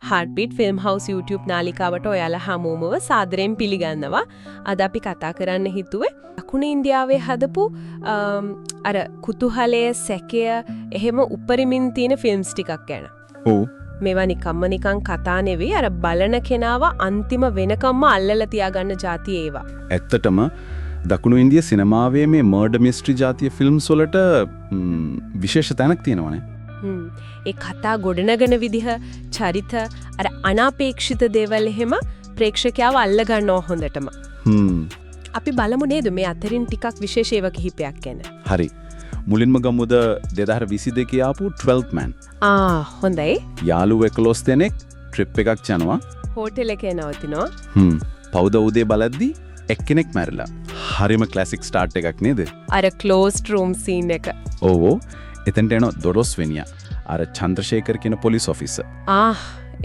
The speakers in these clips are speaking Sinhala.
Heartbeat Film House YouTube නාලිකාවට ඔයාලා හැමෝමව සාදරයෙන් පිළිගන්නවා. අද අපි කතා කරන්න හිතුවේ දකුණු ඉන්දියාවේ හදපු අර කුතුහලය, සැකය, එහෙම උපරිමින් තියෙන ෆිල්ම්ස් ටිකක් ගැන. ඔව්. මේවා නිකන් කතා නෙවෙයි, අර බලන කෙනාව අන්තිම වෙනකම්ම අල්ලලා තියාගන්න જાතිය ඒවා. ඇත්තටම දකුණු ඉන්දියා සිනමාවේ මේ මර්ඩර් මිස්ට්‍රි જાතිය ෆිල්ම්ස් වලට විශේෂ තැනක් තියෙනවානේ. ඒ කතා ගොඩනගන විදිහ, චරිත, අර අනාපේක්ෂිත දේවල් එහෙම ප්‍රේක්ෂකයාව අල්ල ගන්නවා හොඳටම. අපි බලමු නේද මේ අතරින් ටිකක් විශේෂ ඒවා කිහිපයක් ගැන. හරි. මුලින්ම ගමුද 2022 ආපු 12th Man. හොඳයි. යාළුවෝ 11 දෙනෙක් ට්‍රිප් එකක් යනවා. හෝටල් එකේ නවතිනවා. පවුද උදේ බලද්දි එක්කෙනෙක් මැරිලා. හරිම ක්ලාසික් ස්ටාර්ට් එකක් නේද? අර ක්ලෝස්ඩ් රූම් සීන් එක. ඔව්. එතනට එන දොරොස්වෙනියා. අර චන්ද්‍රශේඛර් කියන පොලිස් ඔෆිසර්.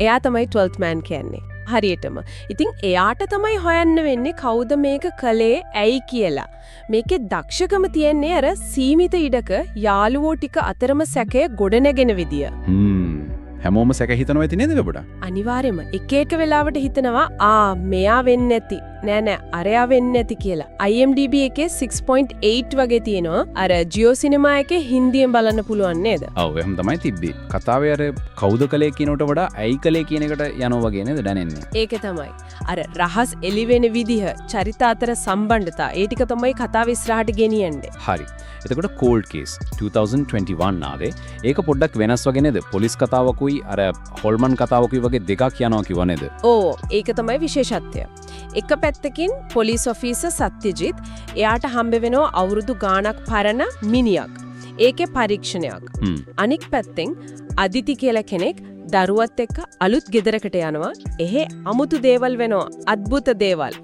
එයා තමයි 12th Man කියන්නේ. හරියටම. ඉතින් එයාට තමයි හොයන්න වෙන්නේ කවුද මේක කළේ, ඇයි කියලා. මේකේ දක්ෂකම තියන්නේ අර සීමිත ඉඩක යාළුවෝ ටික අතරම සැකය ගොඩනැගෙන විදිය. හැමෝම සැක හිතනවා ඇති නේද වෙබඩ? අනිවාර්යයෙන්ම එක වෙලාවට හිතනවා මෙයා වෙන්නේ නැති. නෑ අරයා වෙන්නේ නැති කියලා. IMDb එකේ 6.8 වගේ තියෙනවා. අර ජියෝ සිනමා එකේ හින්දියෙන් බලන්න පුළුවන් නේද? ඔව් එහෙම තමයි තිබ්බේ. කතාවේ අර කවුද කලේ කියනකට වඩා ඇයි කලේ කියන එකට යනවා වගේ නේද දැනෙන්නේ? ඒකේ තමයි. අර රහස් එළි වෙන විදිහ, චරිත අතර සම්බන්ධතා, ඒ ටික තමයි කතාව ඉස්සරහට ගෙනියන්නේ. හරි. එතකොට cold case 2021 ආවේ. ඒක පොඩ්ඩක් වෙනස් වගේ නේද? පොලිස් කතාවකුයි අර හොල්මන් කතාවකුයි වගේ දෙකක් යනවා කිව්ව නේද? ඒක තමයි විශේෂත්වය. එක පැත්තකින් පොලිස් ඔෆිසර් සත්‍යජිත් එයාට හම්බ වෙනවා අවුරුදු ගාණක් පරණ මිනියක්. ඒකේ පරීක්ෂණයක්. අනික් පැත්තෙන් අදිති කියලා කෙනෙක් දරුවත් එක්ක අලුත් ගෙදරකට යනවා. එහෙ අමුතු දේවල් වෙනවා. අద్భుත දේවල්.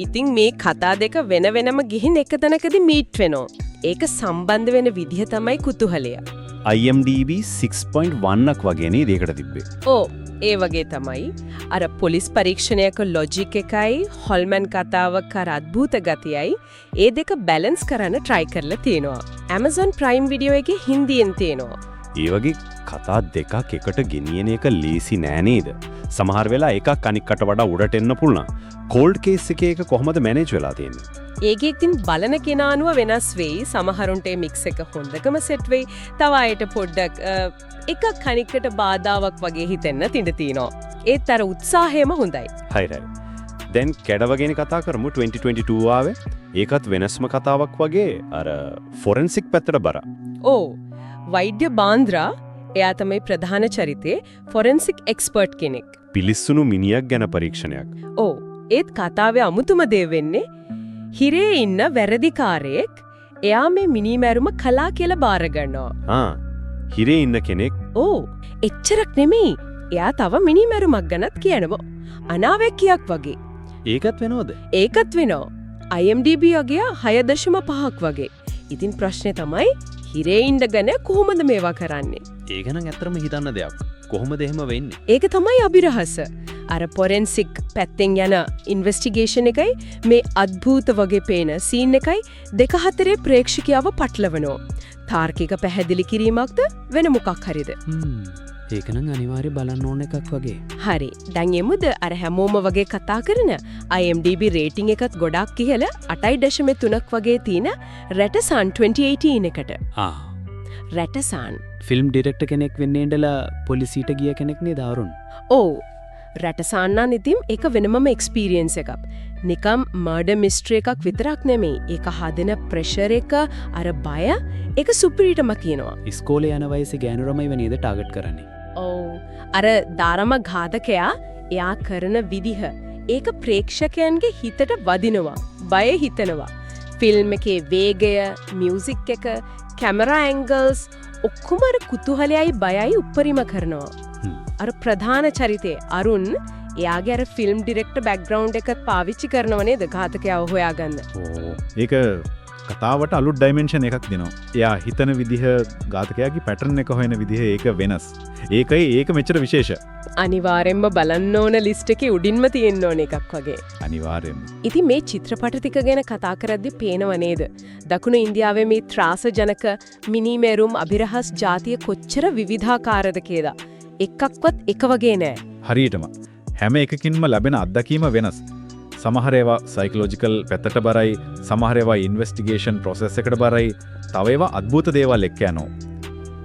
ඉතින් මේ කතා දෙක වෙන වෙනම ගිහින් එක තැනකදී මීට් වෙනවා. ඒක සම්බන්ධ වෙන විදිහ තමයි කුතුහලය. IMDb 6.1ක් වගේ නේද ඒකට තිබ්බේ. ඒ වගේ තමයි. අර පොලිස් පරීක්ෂණයක ලොජික් එකයි හොල්මන් කතාවක අර අద్భుත ගතියයි ඒ දෙක බැලන්ස් කරන්න try කරලා තියෙනවා. Amazon Prime Video එකේ හින්දියෙන් තියෙනවා. ඒ වගේ කතා දෙකක් එකට ගෙනියන එක ලේසි නෑ නේද? සමහර වෙලා එකක් අනික්කට වඩා උඩට එන්න පුළුවන්. cold case එකේ එක කොහොමද manage වෙලා තියෙන්නේ? ඒකේ ඉතින් බලන කෙනා අනුව වෙනස් වෙයි. සමහරුන්ට මික්ස් එක හොඳකම සෙට් වෙයි. තව අයට පොඩ්ඩක් එකක් කණිකට බාධාවක් වගේ හිතෙන්න තිඳ තියෙනවා. ඒත් අර උත්සාහයම හොඳයි. හරි. දැන් කැඩවගෙන කතා කරමු 2022 ආවේ. ඒකත් වෙනස්ම කතාවක් වගේ අර ෆොරෙන්සික් පැත්තට බර. වෛද්‍ය බාන්ද්‍රා එයා තමයි ප්‍රධාන චරිතේ ෆොරෙන්සික් එක්ස්පර්ට් කෙනෙක්. පිලිස්සුණු මිනිහක් ගැන පරීක්ෂණයක්. ඒත් කතාවේ අමුතුම දේ වෙන්නේ හිරේ ඉන්න වැරදිකාරයෙක් එයා මේ මිනිමැරුම කලා කියලා බාර ගන්නවා. හිරේ ඉන්න කෙනෙක්. එච්චරක් නෙමෙයි. එයා තව මිනිමැරුමක් ගැනත් කියනවා. අනාවැකියක් වගේ. ඒකත් වෙනවද? ඒකත් වෙනවා. IMDb වගේ 6.5ක් වගේ. ඉතින් ප්‍රශ්නේ තමයි හිරේ ඉඳගෙන කොහොමද මේවා කරන්නේ? ඒ ගැන ඇත්තටම හිතන්න දෙයක්. කොහොමද එහෙම වෙන්නේ? ඒක තමයි අභිරහස. අර ෆොරෙන්සික් පැත්තෙන් යන ඉන්වෙස්ටිගේෂන් එකයි මේ අద్భుත වගේ පේන සීන් එකයි දෙක හතරේ ප්‍රේක්ෂකයව පටලවනවා. තාර්කික පැහැදිලි කිරීමක්ද වෙන මොකක් හරිද? ඒක නම් අනිවාර්ය බලන්න ඕන එකක් වගේ. හරි. දැන් එමුද අර හැමෝම වගේ කතා කරන IMDb රේටින් එකත් ගොඩක් ඉහළ 8.3ක් වගේ තියෙන රැටසන් 2018 එකට. රැටසන් ෆිල්ම් ඩිරෙක්ටර් කෙනෙක් වෙන්නේ ඉඳලා පොලිසියට ගිය කෙනෙක් නේද අරුන්? රැටසන්නා ඉතින් ඒක වෙනමම එක්ස්පීරියන්ස් එකක්. නිකම් මර්ඩර් මිස්ට්‍රි එකක් විතරක් නෙමෙයි. ඒක හදන ප්‍රෙෂර් එක, අර බය, ඒක සුපිරිටම කියනවා. ඉස්කෝලේ යන වයසේ ගෑනු ළමයි වෙනේද ටාගට් කරන්නේ? අර ධාරම ඝාතකයා එයා කරන විදිහ ඒක ප්‍රේක්ෂකයන්ගේ හිතට වදිනවා. බය හිතනවා. ෆිල්ම් එකේ වේගය, මියුසික් එක, කැමරා ඇන්ගල්ස් ඔක්කොම අර කුතුහලයයි බයයි උපරිම කරනවා. අර ප්‍රධාන චරිතේ අරුන් එයාගේ අර ෆිල්ම් ඩිරෙක්ටර් බෑග්ග්‍රවුන්ඩ් එකත් පාවිච්චි කරනව නේද ඝාතකයාව හොයාගන්න. ඒක කතාවට අලුත් ඩයිමෙන්ෂන් එකක් දෙනවා. එයා හිතන විදිහ, ඝාතකයාගේ පැටර්න් එක හොයන විදිහ ඒක වෙනස්. ඒක මෙච්චර විශේෂ. අනිවාර්යෙන්ම බලන්න ඕන ලිස්ට් එකේ උඩින්ම තියෙන්න ඕන එකක් වගේ. අනිවාර්යෙන්ම. ඉතින් මේ චිත්‍රපට ටික ගැන කතා කරද්දී පේනව නේද? දකුණු ඉන්දියාවේ මේ ත්‍රාසජනක මිනිමෙරුම් අභිරහස් ජාතිය කොච්චර විවිධාකාරද කියලා. එකක්වත් එක වගේ නෑ. හරියටම හැම එකකින්ම ලැබෙන අත්දැකීම වෙනස්. සමහර ඒවා සයිකොලොජිකල් පැත්තට බරයි, සමහර ඒවා ඉන්වෙස්ටිගේෂන් ප්‍රොසෙස් එකට බරයි, තව ඒවා අద్භූත දේවල් එක්ක යනවා.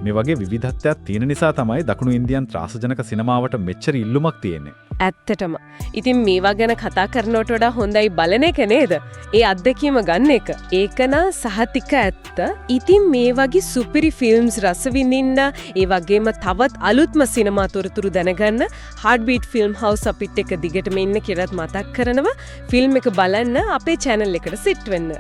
මේ වගේ විවිධත්වයක් තියෙන නිසා තමයි දකුණු ඉන්දියන් ත්‍රාසජනක සිනමාවට මෙච්චර ඉල්ලුමක් තියෙන්නේ. ඇත්තටම. ඉතින් මේවා ගැන කතා කරනවට වඩා හොඳයි බලන එක නේද? ඒ අත්දැකීම ගන්න එක. ඒකන සහතික ඇත්ත. ඉතින් මේ වගේ සුපිරි ෆිල්ම්ස් රස විඳින්න, ඒ වගේම තවත් අලුත්ම සිනමා තොරතුරු දැනගන්න Heartbeat Film House අපිට එක දිගටම ඉන්න කියලාත් මතක් කරනවා. ෆිල්ම් එක බලන්න අපේ channel එකට සිට් වෙන්න.